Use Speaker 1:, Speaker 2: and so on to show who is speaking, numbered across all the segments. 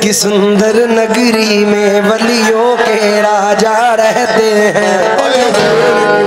Speaker 1: की सुंदर नगरी में वलियों के राजा रहते हैं।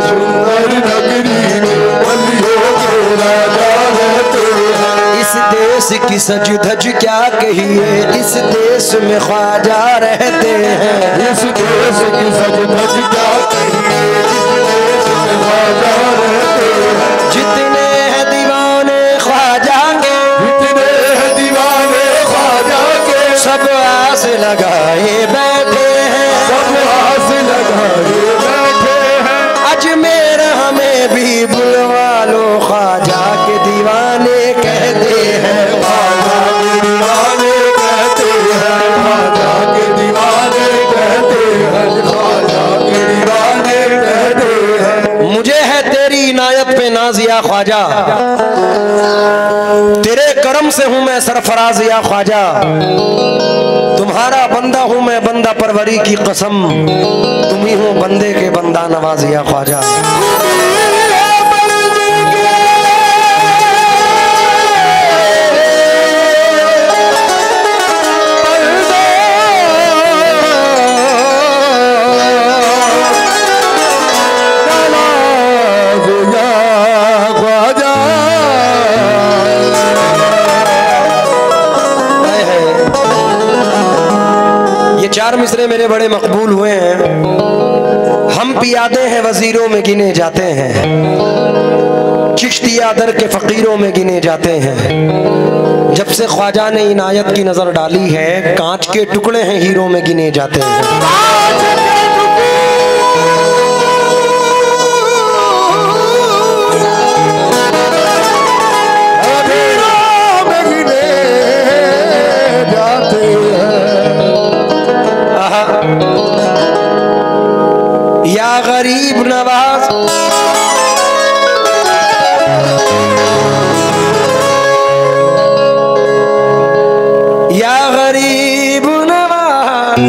Speaker 1: सुंदर नगरी में वलियों के राजा रहते हैं। इस देश की सज धज क्या कहिए, इस देश में ख्वाजा रहते हैं। इस देश की सज धज क्या कहिए, इस देश में ख्वाजा रहते हैं। जितने हैं दीवाने ख्वाजा के, जितने हैं दीवाने ख्वाजा के, सब आस लगाए बैठे हैं, सब आस लगाए बैठे हैं। अजमेर हमें भी बुलवा लो, ख्वाजा के दीवाने कहते हैं, ख्वाजा के दीवाने कहते हैं, ख्वाजा के दीवाने कहते हैं, ख्वाजा के दीवाने कहते हैं। मुझे है तेरी इनायत पे नाज़िया ख्वाजा, तेरे करम से हूं मैं सरफराज या ख्वाजा। तुम्हारा बंदा हूं मैं बंदा परवरी की कसम, तुम ही हो बंदे के बंदा नवाज या ख्वाजा। चार मिसरे मेरे बड़े मकबूल हुए हैं। हम पियादे हैं वजीरों में गिने जाते हैं, चिश्तिया दर के फकीरों में गिने जाते हैं। जब से ख्वाजा ने इनायत की नजर डाली है, कांच के टुकड़े हैं हीरों में गिने जाते हैं। या गरीब नवाज या गरीब नवाज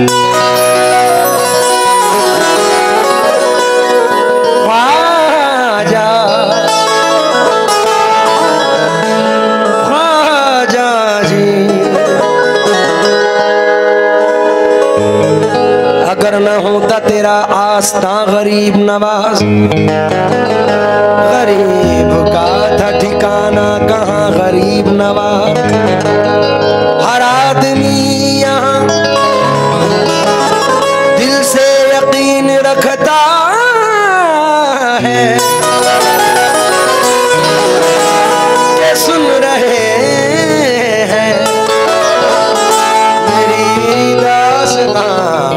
Speaker 1: ख्वाजा ख्वाजा जी, अगर न होता तेरा आस्था गरीब नवाज, गरीब का था ठिकाना कहाँ गरीब नवाज। हर आदमी यहाँ दिल से यकीन रखता है, ये सुन रहे हैं मेरी दास्तां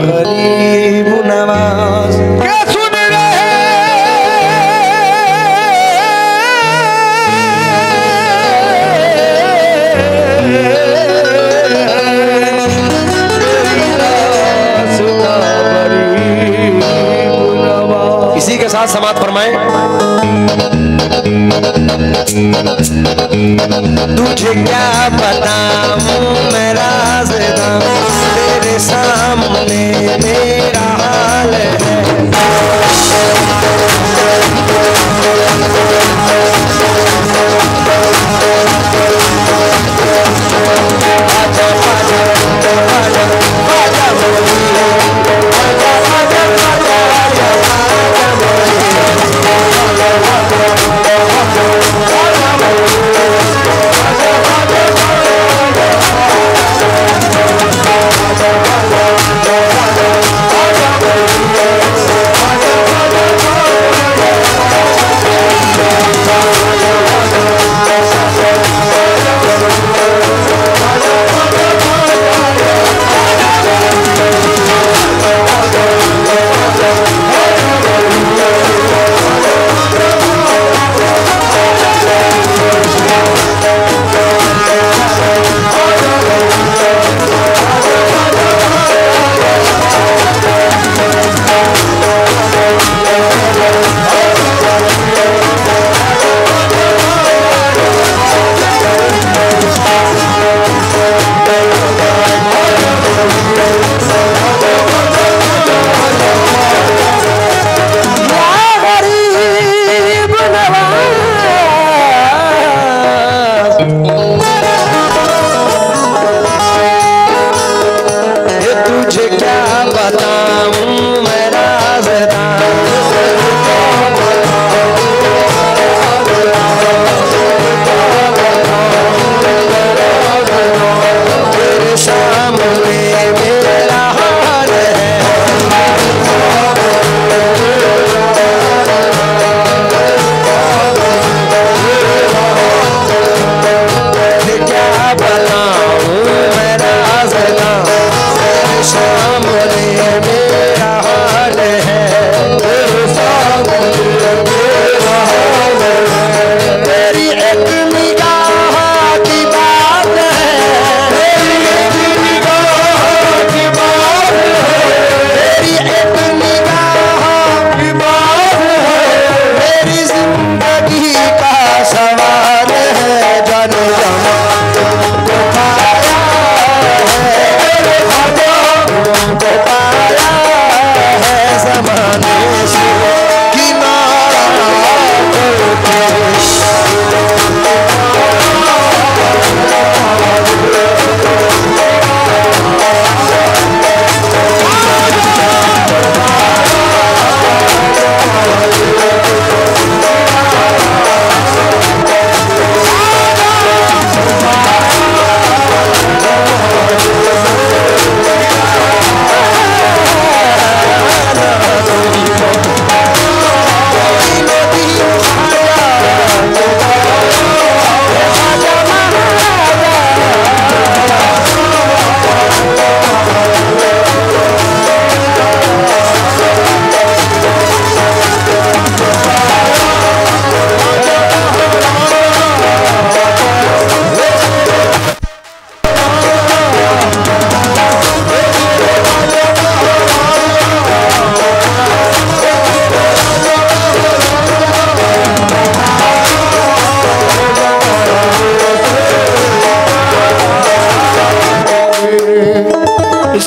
Speaker 1: गरीब नवाज। क्या सुन रहे इसी के साथ समाप्त फरमाएं। तुझे क्या बताऊं मैं राज़दां, तेरे सामने मेरा हाल है।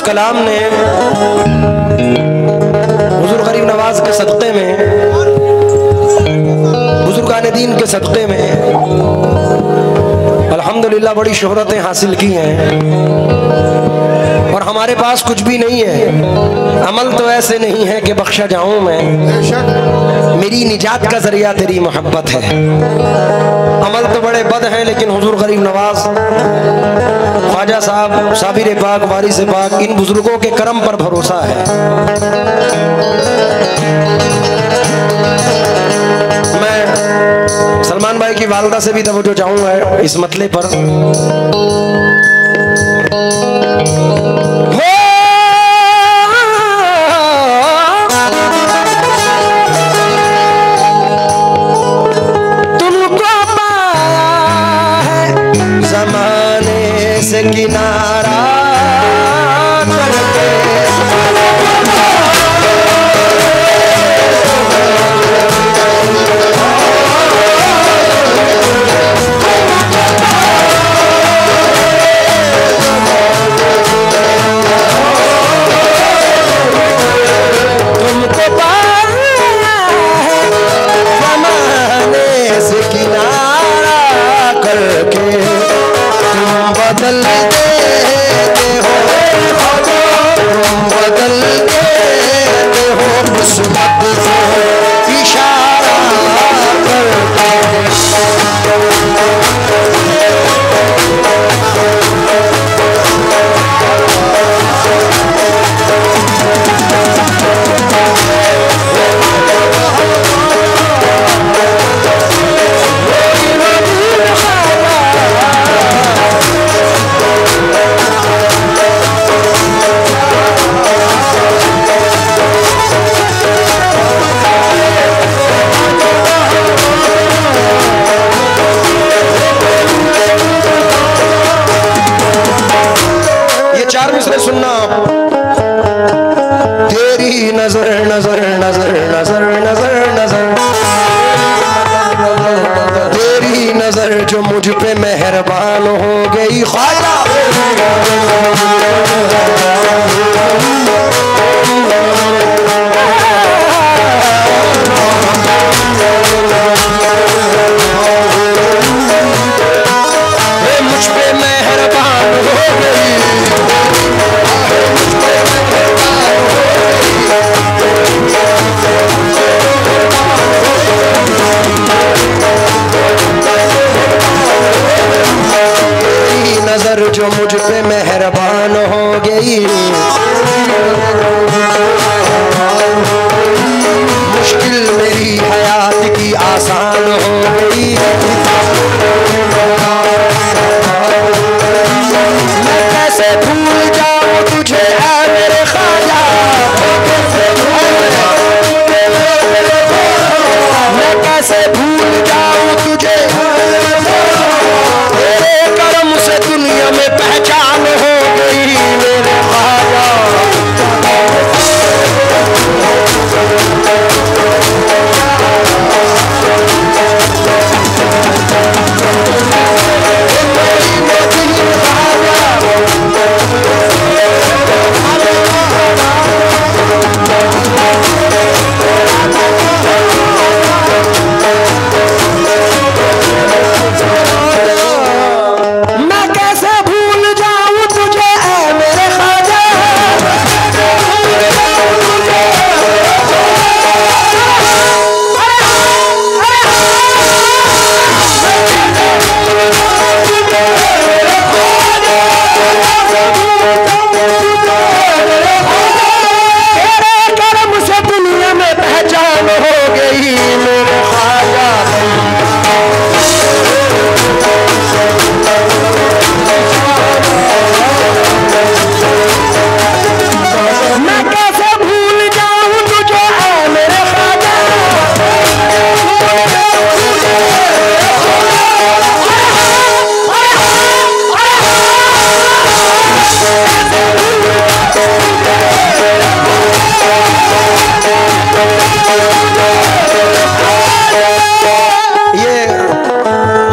Speaker 1: उस कलाम ने हुजूर गरीब नवाज के सदक़े में, बुजुर्गान दीन के सदक़े में अल्हम्दुलिल्लाह बड़ी शोहरतें हासिल की हैं। और हमारे पास कुछ भी नहीं है, अमल तो ऐसे नहीं है कि बख्शा जाऊं मैं, मेरी निजात का जरिया तेरी मोहब्बत है। अमल तो बड़े बद हैं, लेकिन हुजूर गरीब नवाज, ख्वाजा साहब, साबिर पाक, वारिस पाक, इन बुजुर्गों के करम पर भरोसा है। मैं सलमान भाई की वालदा से भी तवज्जो चाहूंगा इस मतले पर। तुमको पाया है जमाने से किनारा करके, बदल देते हो, बदल देते हो किस्मत को इशारा करके। सुनना, तेरी नजर नजर नजर नजर नजर नजर, तेरी नजर जो मुझ पे मेहरबान हो गई ख्वाजा, मुझ पे मेहरबान हो गई, नजर जो मुझ पे मेहरबान हो गई, मुश्किल मेरी हयात की आसान हो गई। मैं कैसे भूल जाऊं तुझे ऐ मेरे ख्वाजा, मैं कैसे भूल जाऊं तुझे, तेरे करम से दुनिया में पहचान हो गई मेरे ख्वाजा।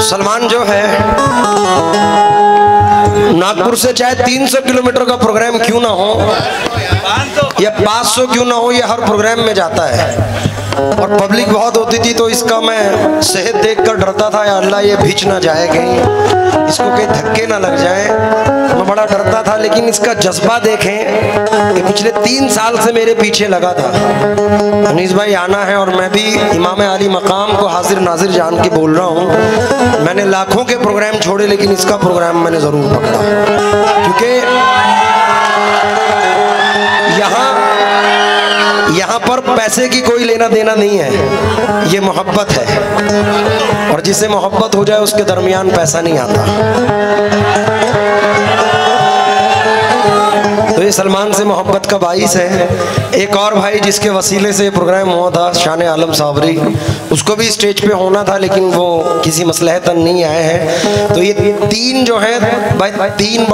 Speaker 1: सलमान जो है नागपुर से चाहे 300 किलोमीटर का प्रोग्राम क्यों ना हो, 500 क्यों ना हो, ये हर प्रोग्राम में जाता है और पब्लिक बहुत होती थी, तो इसका मैं सेहत देखकर डरता था, या अल्लाह ये भीच ना जाए कहीं, इसको कहीं धक्के ना लग जाए, मैं बड़ा डरता था। लेकिन इसका जज्बा देखें कि पिछले 3 साल से मेरे पीछे लगा था, अनीस भाई आना है, और मैं भी इमाम आली मकाम को हाजिर नाजिर जान के बोल रहा हूँ, मैंने लाखों के प्रोग्राम छोड़े लेकिन इसका प्रोग्राम मैंने ज़रूर पकड़ा, क्योंकि यहाँ पर पैसे की कोई लेना देना नहीं है, ये मोहब्बत है, और जिसे मोहब्बत हो जाए उसके दरमियान पैसा नहीं आता। तो ये सलमान से मोहब्बत का बाइस है। एक और भाई जिसके वसीले से प्रोग्राम हुआ था, शान आलम साबरी, उसको भी स्टेज पे होना था लेकिन वो किसी मसलहतन नहीं आए हैं। तो ये 3 जो है भाई, 3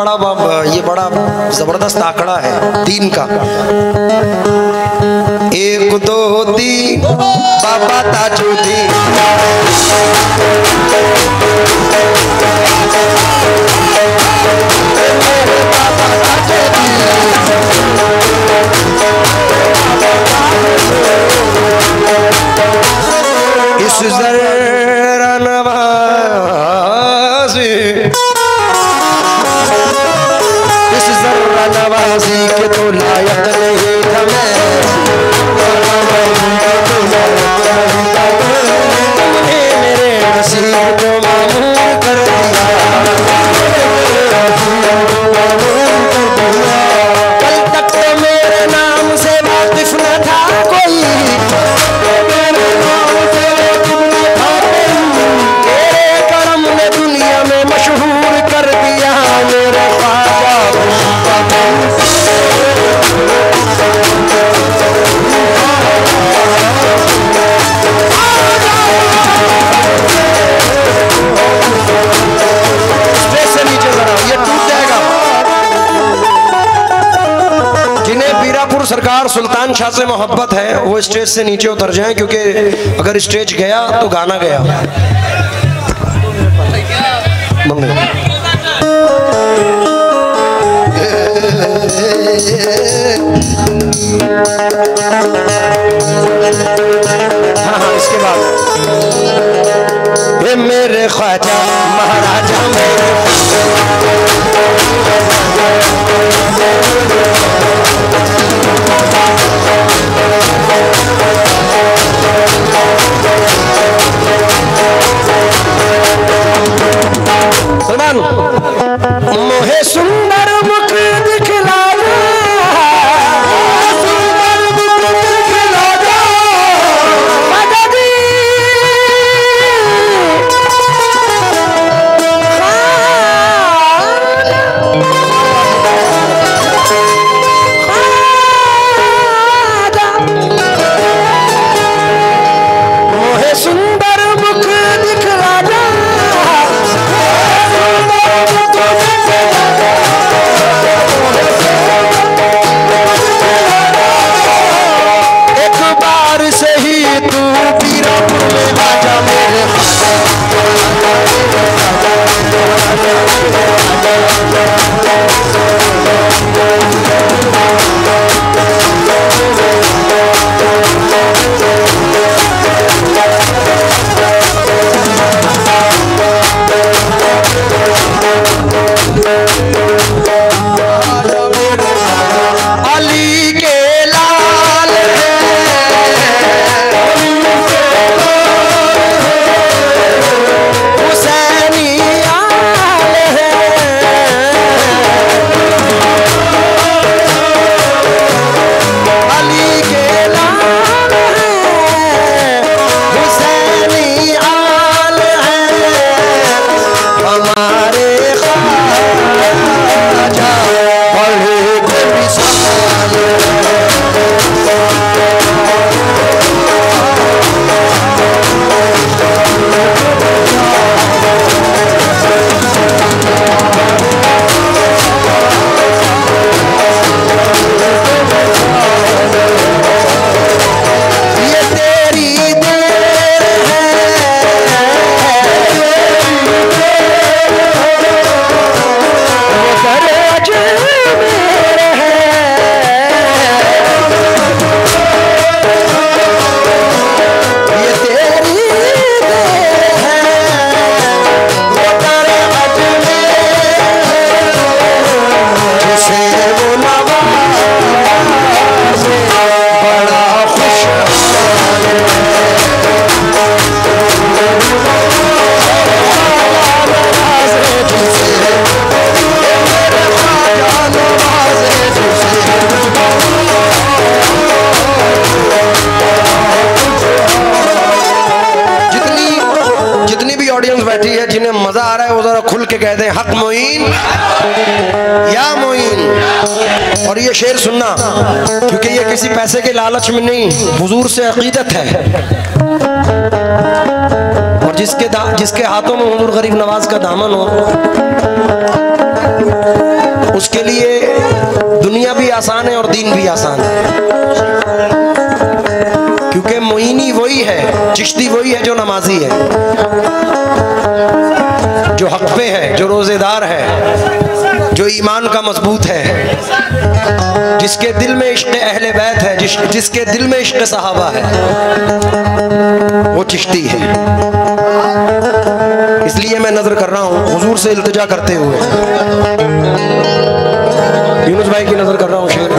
Speaker 1: ये बड़ा जबरदस्त आंकड़ा है 3 का। 1 2 3 बाबा ताजुद्दीन, इस ज़र्रा नवाज़ी, इस ज़र्रा नवाज़ी के तो लायक नहीं था मैं, मेरे नसीब को मामूल कर दिया, कल तक तो मेरे नाम से वाकिफ न था कोई, तेरे करम ने दुनिया में मशहूर कर दिया मेरे ख्वाजा। सरकार सुल्तान शाह से मोहब्बत है वो स्टेज से नीचे उतर जाएं, क्योंकि अगर स्टेज गया तो गाना गया। हाँ, इसके बाद मेरे ख्वाजा महाराजा मेरे मोहे सुंदर मुख दिखला दो, सुंदर मुख दिखला दो, मददी खान बैठी है, जिन्हें मजा आ रहा है वो जरा खुल के कहते हैं हक मोइन या मोइन। और ये शेर सुनना, क्योंकि ये किसी पैसे के लालच में नहीं, हुजूर से अकीदत है। और जिसके हाथों में हुजूर गरीब नवाज का दामन हो, उसके लिए दुनिया भी आसान है और दीन भी आसान है। क्योंकि मोइनी वही है, चिश्ती वही है जो नमाजी है, जो हक पे है, जो रोजेदार है, जो ईमान का मजबूत है, जिसके दिल में इश्क अहले बैत है, जिसके दिल में इश्क सहाबा है, वो चिश्ती है। इसलिए मैं नजर कर रहा हूँ हुजूर से इल्तिजा करते हुए, यूनुस भाई की नजर कर रहा हूँ शेर।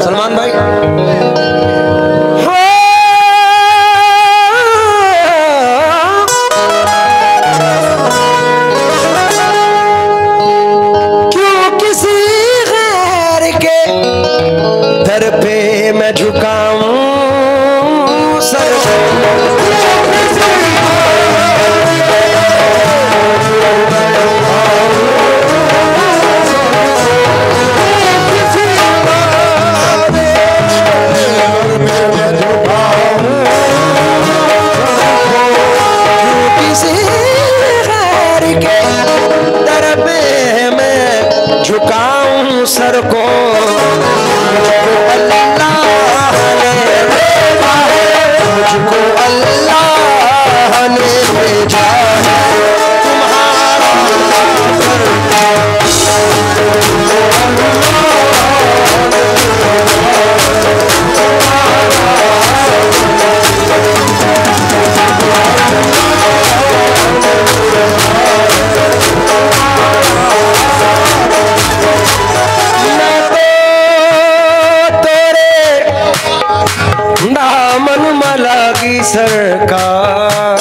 Speaker 1: सलमान भाई, क्यों किसी गैर के दर पे मैं झुकाऊं सर, झुकाऊं सर को, मुझको अल्लाह ने भेजा तुम्हारा दामन मला की सरकार,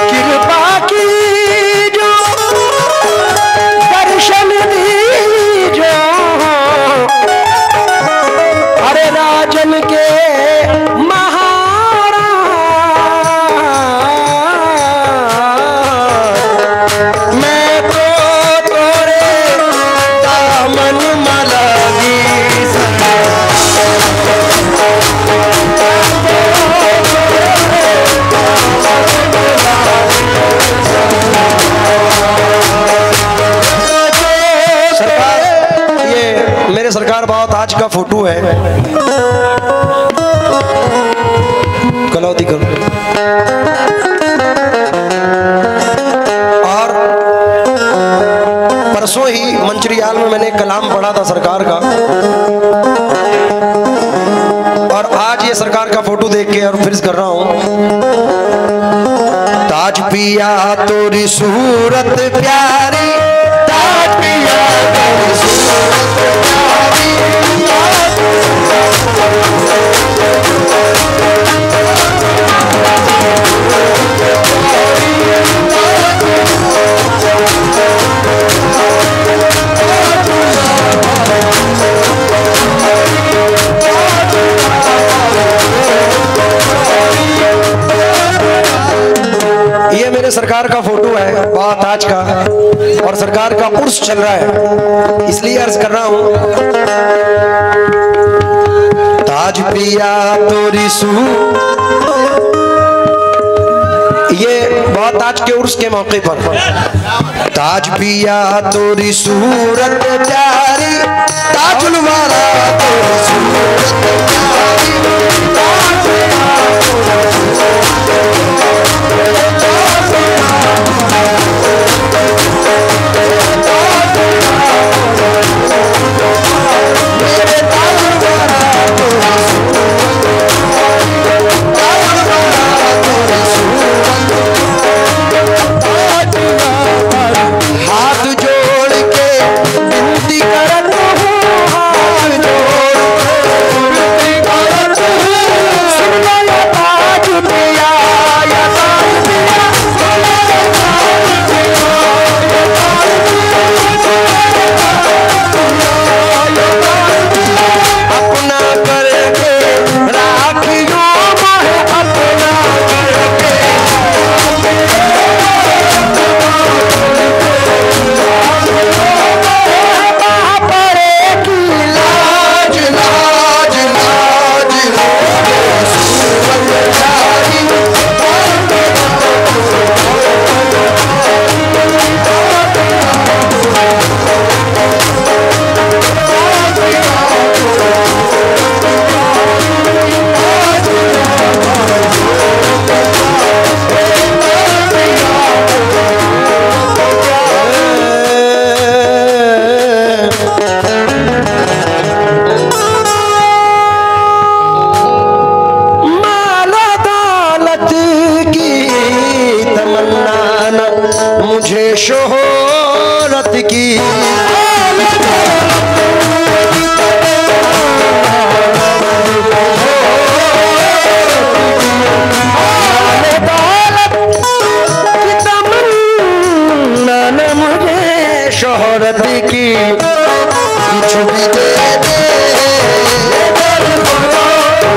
Speaker 1: कृपा की जो दर्शन दी जो, अरे राजन के महाराज, मैं तो तोरे दामन मला की सरकार। सरकार, ये मेरे सरकार बहुत आज का फोटो है, कलौती करो। और परसों ही मंचरियाल में मैंने कलाम पढ़ा था सरकार का, और आज ये सरकार का फोटो देख के और फिर कर रहा हूं। ताज पिया तोरी सूरत प्यारी, ताज पिया तोरी सूरत प्यारी, ये मेरे सरकार का फोटो है बहुत आज का, और सरकार का उर्स चल रहा है, इसलिए अर्ज कर रहा हूं। ताज पिया तोरी सू, ये बहुत आज के उर्स के मौके पर, ताज पिया तोरी सूरत प्यारी, ताजुल वाला तोरी सूरत प्यारी, हाथ जोड़ के विनती कर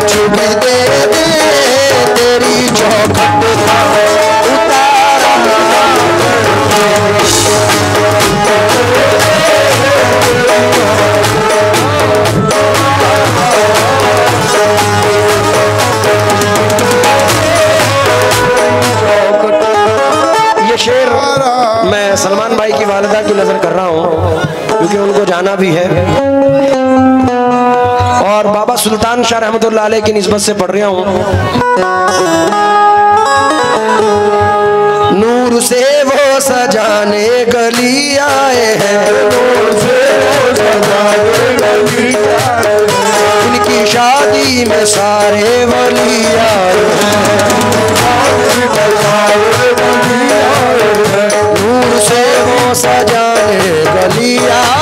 Speaker 1: कुछ भी दे दे तेरी चौखट उतारा ये शेर मैं सलमान भाई की वालिदा की नजर कर रहा हूँ क्योंकि उनको जाना भी है और बाबा सुल्तान शाह रहमतुल्लाह अलैह की निस्बत से पढ़ रहा हूँ। नूर से वो सजाने गली आए हैं, नूर से वो सजाने गली आए हैं, इनकी शादी में सारे वली आए हैं, नूर से वो सजाने गली आए